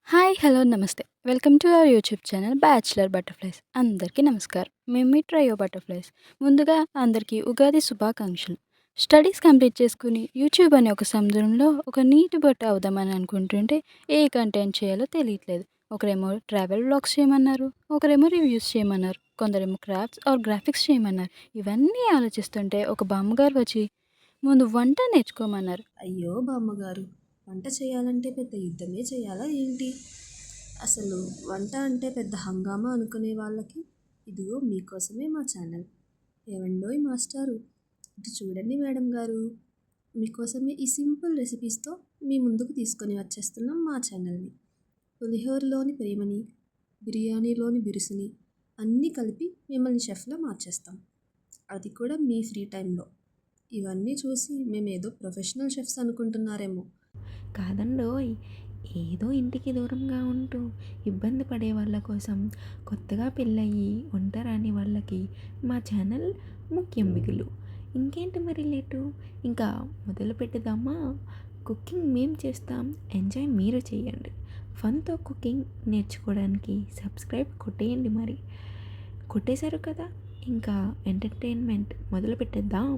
Hi! Hello! నమస్తే. Welcome to our YouTube channel 'bachelor butterflies'. అందరికీ నమస్కారం. మేము మీ ట్రయో బటర్‌ఫ్లైస్. ముందుగా అందరికీ ఉగాది శుభాకాంక్షలు. స్టడీస్ కంప్లీట్ చేసుకొని యూట్యూబ్ అనే ఒక సముద్రంలో ఒక నీటి బొట్టు అవుదామని అనుకుంటుంటే ఏ కంటెంట్ చేయాలో తెలియట్లేదు. ఒకరేమో ట్రావెల్ వ్లాగ్స్ చేయమన్నారు. ఒకరేమో రివ్యూస్ చేయమన్నారు. కొందరేమో క్రాఫ్ట్స్ ఆర్ గ్రాఫిక్స్ చేయమన్నారు. ఇవన్నీ ఆలోచిస్తుంటే ఒక బామ్మగారు వచ్చి ముందు వంట నేర్చుకోమన్నారు. అయ్యో బామ్మగారు, వంట చేయాలంటే పెద్ద యుద్ధమే చేయాలా ఏంటి? అసలు వంట అంటే పెద్ద హంగామా అనుకునే వాళ్ళకి ఇదిగో మీకోసమే మా ఛానల్. ఏవండోయ్ మాస్టారు, ఇటు చూడండి మేడం గారు, మీకోసమే ఈ సింపుల్ రెసిపీస్తో మీ ముందుకు తీసుకొని వచ్చేస్తున్నాం మా ఛానల్ని. పులిహోరలోని ప్రేమని, బిర్యానీలోని బిరుసుని అన్నీ కలిపి మిమ్మల్ని షెఫ్లా మార్చేస్తాం. అది కూడా మీ ఫ్రీ టైంలో. ఇవన్నీ చూసి మేమేదో ప్రొఫెషనల్ షెఫ్స్ అనుకుంటున్నారేమో. కాదండోయ్! ఏదో ఇంటికి దూరంగా ఉంటూ ఇబ్బంది పడే వాళ్ళ కోసం, కొత్తగా పెళ్ళయ్యి వంట రాని వాళ్ళకి మా ఛానల్ ముఖ్యం మిగులు. ఇంకేంటి మరి లేటు? ఇంకా మొదలు పెట్టుదామా? కుకింగ్ మేం చేస్తాం, ఎంజాయ్ మీరు చేయండి. ఫన్‌తో కుకింగ్ నేర్చుకోవడానికి సబ్స్క్రైబ్ కొట్టేయండి మరి. కొట్టేశారు కదా! ఇంకా ఎంటర్‌టైన్‌మెంట్ మొదలు పెట్టేద్దాం.